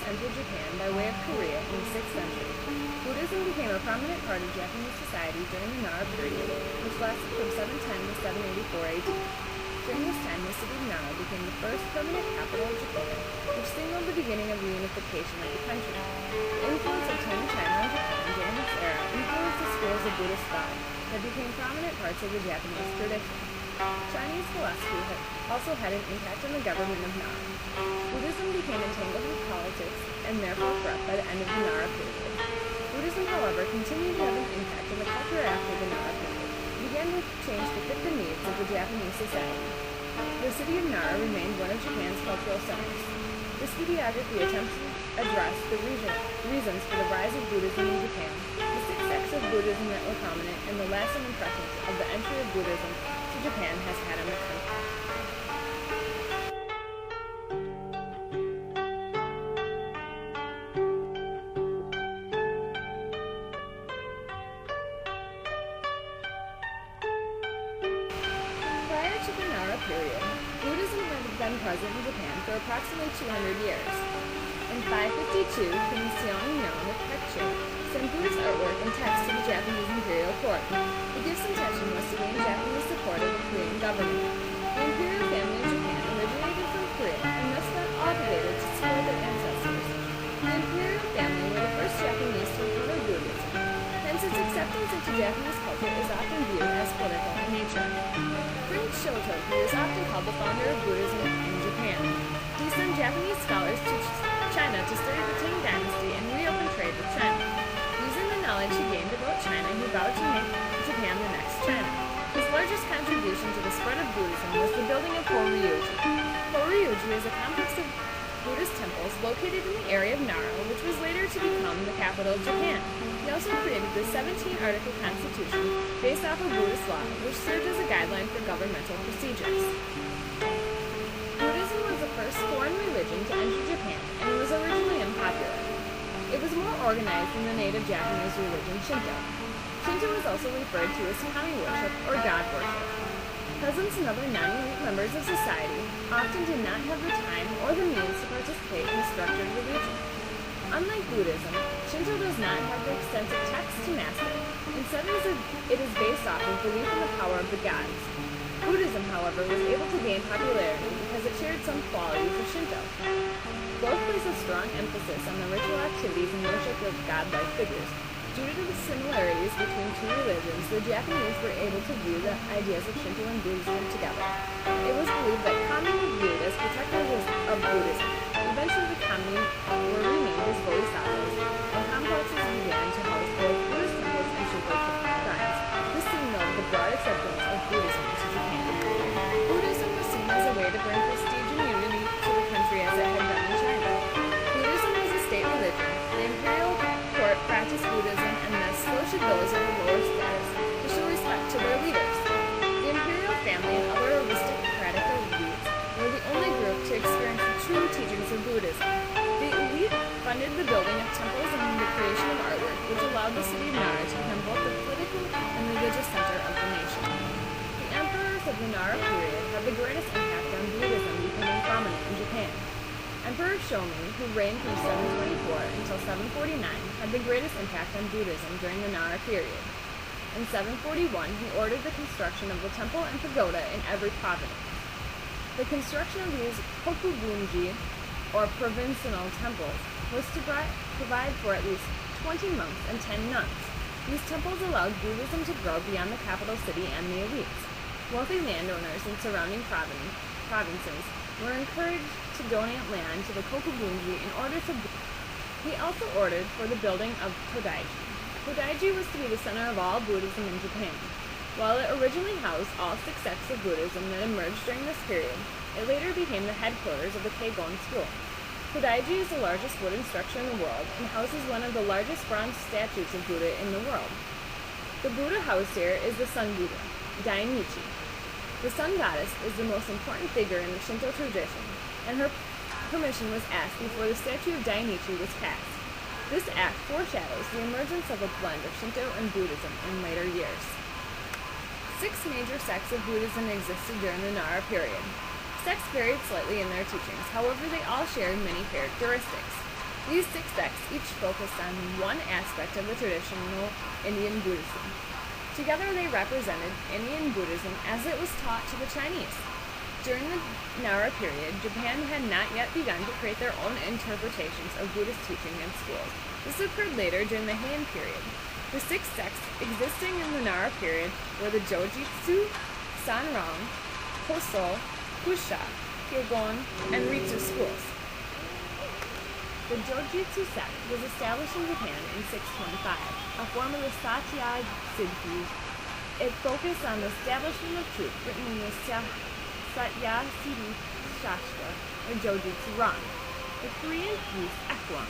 entered Japan by way of Korea in the 6th century. Buddhism became a prominent part of Japanese society during the Nara period, which lasted from 710 to 784 AD. During this time, the city of Nara became the first permanent capital of Japan, which signaled the beginning of the unification of the country. The influence of Tang China on Japan during this era influenced the schools of Buddhist thought that became prominent parts of the Japanese tradition. Chinese philosophy also had an impact on the government of Nara. Buddhism became entangled with politics and therefore corrupt by the end of the Nara period. Buddhism, however, continued to have an impact on the culture after the Nara period. It began to change to fit the needs of the Japanese society. The city of Nara remained one of Japan's cultural centers. This videography attempts to address the reasons for the rise of Buddhism in Japan, the 6 sects of Buddhism that were prominent, and the lasting impressions of the entry of Buddhism to Japan has had on the country. Prior to the Nara period, Buddhism had been present in Japan for approximately 200 years. In 552, King Seongno of Pekche sent Buddhist artwork and texts to the Japanese imperial court. The gift's intention was to gain Japanese support of the Korean government. The imperial family of Japan originated from Korea and thus felt obligated to support their ancestors. The imperial family were the first Japanese to encounter Buddhism. Hence, its acceptance into Japanese culture is often viewed as political in nature. Prince Shotoku is often called the founder of Buddhism in Japan. He sent Japanese scholars to China to study the Tang dynasty and reopen trade with China. Using the knowledge he gained about China, he vowed to make Japan the next China. His largest contribution to the spread of Buddhism was the building of Horyuji. Horyuji is a complex of Buddhist temples located in the area of Nara, which was later to become the capital of Japan. He also created the 17-article constitution based off of Buddhist law, which served as a guideline for governmental procedures. Buddhism was the first foreign religion to enter Japan, and it was originally unpopular. It was more organized than the native Japanese religion Shinto. Shinto was also referred to as kami worship or god worship. Peasants and other non-elite members of society often did not have the time or the means to participate in a structured religion. Unlike Buddhism, Shinto does not have the extensive texts to master. Instead, it is based off of belief in the power of the gods. Buddhism, however, was able to gain popularity because it shared some qualities of Shinto. Both place a strong emphasis on the ritual activities and worship of god-like figures. Due to the similarities between two religions, the Japanese were able to view the ideas of Shinto and Buddhism together. It was believed that kami were viewed as protectors of Buddhism. Eventually, the kami were renamed as bodhisattvas, and complexes began to house both Buddhist temples and Shinto shrines. This signaled the broad acceptance of Buddhism to Japan. Buddhism was seen as a way to bring prestige and unity to the country as it had done in China. Buddhism was a state religion. The imperial court practiced Buddhism, and thus so should those of a lower status to show respect to their leaders. The imperial family and other aristocratic elites were the only group to experience the true teachings of Buddhism. The elite funded the building of temples and the creation of artwork, which allowed the city of Nara to become both the political and religious center of the nation. The emperors of the Nara period had the greatest impact on Buddhism becoming prominent in Japan. Emperor Shomi, who reigned from 724 until 749, had the greatest impact on Buddhism during the Nara period. In 741, he ordered the construction of the temple and pagoda in every province. The construction of these kokubunji, or provincial temples, was to provide for at least 20 monks and 10 nuns. These temples allowed Buddhism to grow beyond the capital city and the elites. Wealthy landowners in surrounding provinces were encouraged to donate land to the kokubunji in order to. He also ordered for the building of Kodaiji. Kodaiji was to be the center of all Buddhism in Japan. While it originally housed all 6 sects of Buddhism that emerged during this period, it later became the headquarters of the Keigon school. Kodaiji is the largest wooden structure in the world and houses one of the largest bronze statues of Buddha in the world. The Buddha housed here is the Sun Buddha, Dainichi. The sun goddess is the most important figure in the Shinto tradition, and her permission was asked before the statue of Dainichi was cast. This act foreshadows the emergence of a blend of Shinto and Buddhism in later years. 6 major sects of Buddhism existed during the Nara period. Sects varied slightly in their teachings, however they all shared many characteristics. These 6 sects each focused on one aspect of the traditional Indian Buddhism. Together they represented Indian Buddhism as it was taught to the Chinese. During the Nara period, Japan had not yet begun to create their own interpretations of Buddhist teaching in schools. This occurred later during the Heian period. The 6 sects existing in the Nara period were the Jojitsu, Sanrong, Koso, Kusha, Kyogon, and Ritsu schools. The Jojitsu sect was established in Japan in 625, a form of the Satya Siddhi. It focused on the establishment of truth written in the Satya Siddhi Shastra, or Jojitsu Ran. The Korean priest Ekwon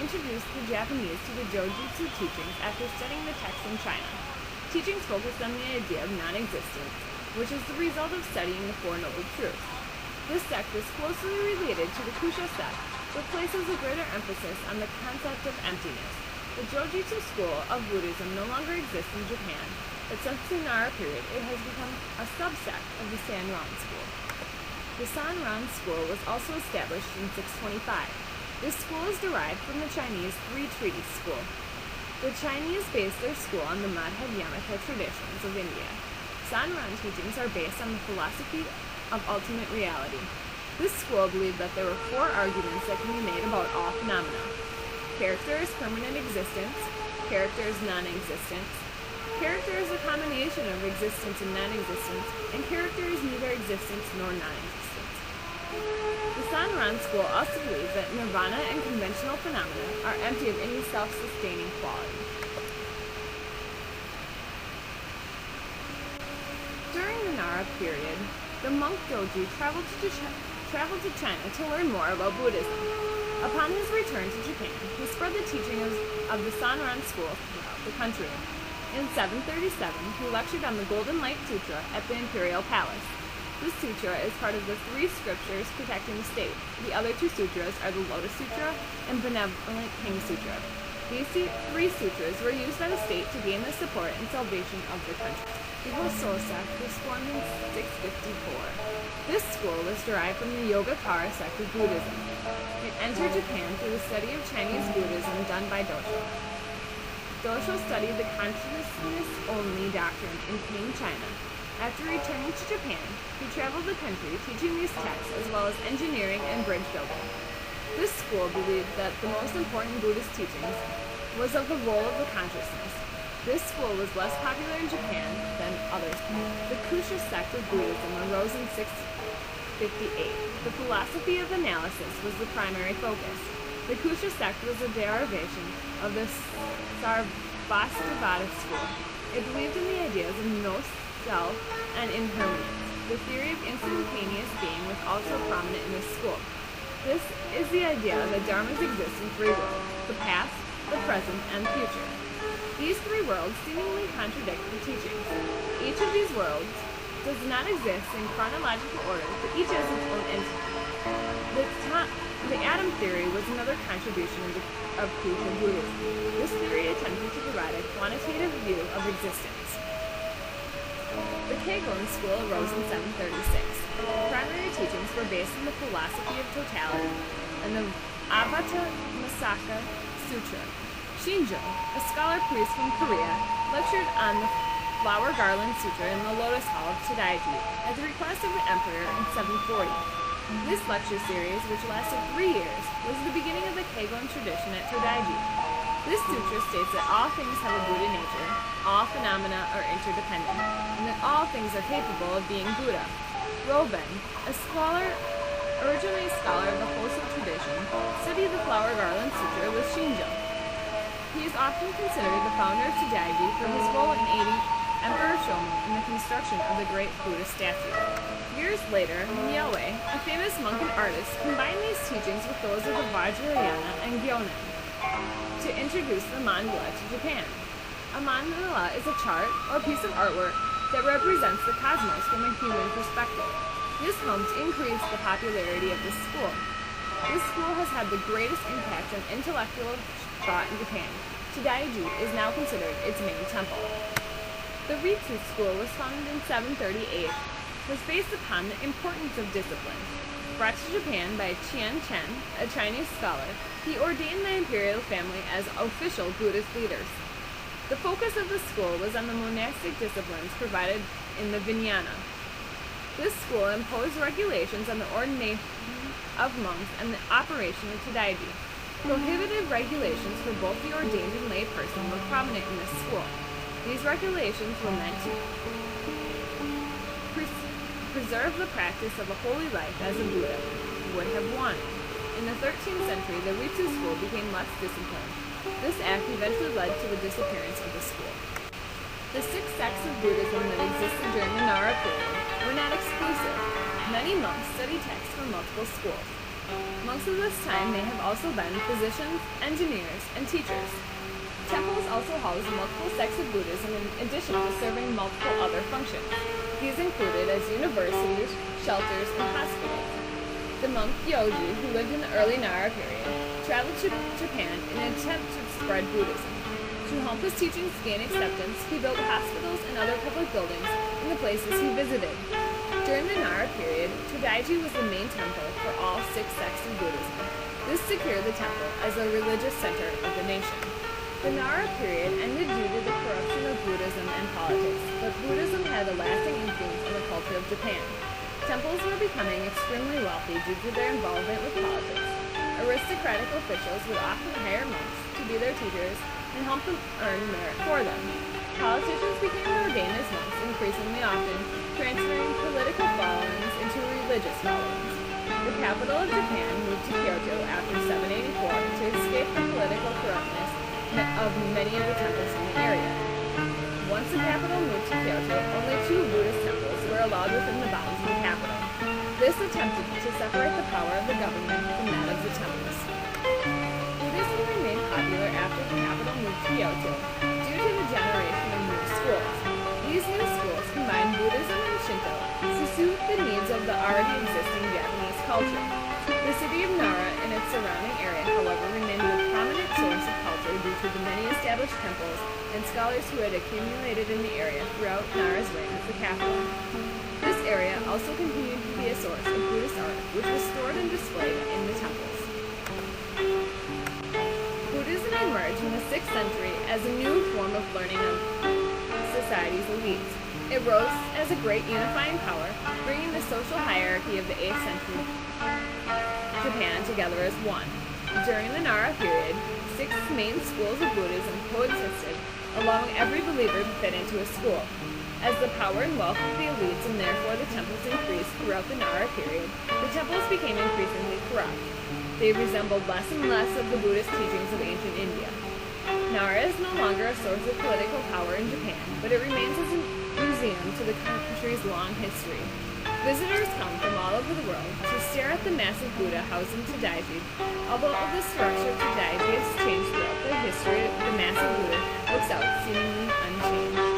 introduced the Japanese to the Jojitsu teachings after studying the texts in China. Teachings focused on the idea of non-existence, which is the result of studying the Four Noble Truths. This sect is closely related to the Kusha sect, but places a greater emphasis on the concept of emptiness. The Jojitsu school of Buddhism no longer exists in Japan, but since the Nara period, it has become a subsect of the Sanron school. The Sanron school was also established in 625. This school is derived from the Chinese Three Treaties School. The Chinese based their school on the Madhyamaka traditions of India. Sanron teachings are based on the philosophy of ultimate reality. This school believed that there were 4 arguments that can be made about all phenomena. Character is permanent existence, character is non-existence, character is a combination of existence and non-existence, and character is neither existence nor non-existence. The Sanron school also believes that nirvana and conventional phenomena are empty of any self-sustaining quality. During the Nara period, the monk Doji traveled to China to learn more about Buddhism. Upon his return to Japan, he spread the teachings of the Sanron school throughout the country. In 737, he lectured on the Golden Light Sutra at the Imperial Palace. This sutra is part of the 3 scriptures protecting the state. The other 2 sutras are the Lotus Sutra and Benevolent King Sutra. These 3 sutras were used by the state to gain the support and salvation of the country. The Hoso sect was formed in 654. This school was derived from the Yogacara sect of Buddhism. It entered Japan through the study of Chinese Buddhism done by Dosho. Dosho studied the consciousness-only doctrine in Peking, China. After returning to Japan, he traveled the country teaching these texts as well as engineering and bridge building. This school believed that the most important Buddhist teachings was of the role of the consciousness. This school was less popular in Japan than others. The Kusha sect of Buddhism arose in 658. The philosophy of analysis was the primary focus. The Kusha sect was a derivation of the Sarvastivada school. It believed in the ideas of no self and impermanence. The theory of instantaneous being was also prominent in this school. This is the idea that dharmas exist in 3 worlds: the past, the present, and the future. These 3 worlds seemingly contradict the teachings. Each of these worlds does not exist in chronological order, but each has its own entity. The atom theory was another contribution of Kusha Buddhism. This theory attempted to provide a quantitative view of existence. The Keigon school arose in 736. The primary teachings were based on the philosophy of totality and the Avatamsaka Sutra. Shinjo, a scholar priest from Korea, lectured on the Flower Garland Sutra in the Lotus Hall of Tadaiji at the request of the emperor in 740. This lecture series, which lasted 3 years, was the beginning of the Keigon tradition at Tadaiji. This sutra states that all things have a Buddha nature, all phenomena are interdependent, and that all things are capable of being Buddha. Roben, originally a scholar of the Hoso tradition, studied the Flower Garland Sutra with Shinjo. He is often considered the founder of Tadaiji for his role in aiding Emperor Shomu in the construction of the great Buddha statue. Years later, Myoe, a famous monk and artist, combined these teachings with those of the Vajrayana and Gyonen to introduce the mandala to Japan. A mandala is a chart or piece of artwork that represents the cosmos from a human perspective. This helped increase the popularity of this school. This school has had the greatest impact on intellectual thought in Japan. Tadaiji is now considered its main temple. The Ritsu school was founded in 738. Was based upon the importance of discipline. Brought to Japan by Qian Chen, a Chinese scholar, he ordained the imperial family as official Buddhist leaders. The focus of the school was on the monastic disciplines provided in the Vijnana. This school imposed regulations on the ordination of monks and the operation of Tadaiji. Prohibitive regulations for both the ordained and lay person were prominent in this school. These regulations were meant to preserve the practice of a holy life as a Buddha would have wanted. In the 13th century, the Ritsu school became less disciplined. This act eventually led to the disappearance of the school. The 6 sects of Buddhism that existed during the Nara period were not exclusive. Many monks studied texts from multiple schools. Monks of this time may have also been physicians, engineers, and teachers. Temples also housed multiple sects of Buddhism in addition to serving multiple other functions. These included as universities, shelters, and hospitals. The monk Gyoji, who lived in the early Nara period, traveled to Japan in an attempt to spread Buddhism. To help his teachings gain acceptance, he built hospitals and other public buildings in the places he visited. During the Nara period, Tadaiji was the main temple for all 6 sects of Buddhism. This secured the temple as a religious center of the nation. The Nara period ended due to the corruption of Buddhism and politics, but Buddhism had a lasting influence on the culture of Japan. Temples were becoming extremely wealthy due to their involvement with politics. Aristocratic officials would often hire monks to be their teachers and help them earn merit for them. Politicians became ordained as monks increasingly often, transferring political followings into religious followings. The capital of Japan moved to Kyoto after 784 to escape the political corruptness of many of the temples in the area. Once the capital moved to Kyoto, only 2 Buddhist temples were allowed within the bounds of the capital. This attempted to separate the power of the government from that of the temples. Buddhism remained popular after the capital moved to Kyoto due to the generation of new schools. These new schools combined Buddhism and Shinto to suit the needs of the already existing Japanese culture. The city of Nara and its surrounding area, however, remained a prominent source of culture due to the many established temples and scholars who had accumulated in the area throughout Nara's reign as the capital. This area also continued to be a source of Buddhist art, which was stored and displayed in the temples. Buddhism emerged in the 6th century as a new form of learning of society's elites. It rose as a great unifying power, bringing the social hierarchy of the 8th century Japan together as one. During the Nara period, 6 main schools of Buddhism coexisted, allowing every believer to fit into a school. As the power and wealth of the elites and therefore the temples increased throughout the Nara period, the temples became increasingly corrupt. They resembled less and less of the Buddhist teachings of ancient India. Nara is no longer a source of political power in Japan, but it remains as a museum to the country's long history. Visitors come from all over the world to stare at the massive Buddha housed in Tadaiji. Although the structure of Tadaiji has changed throughout the history, the massive Buddha looks out seemingly unchanged.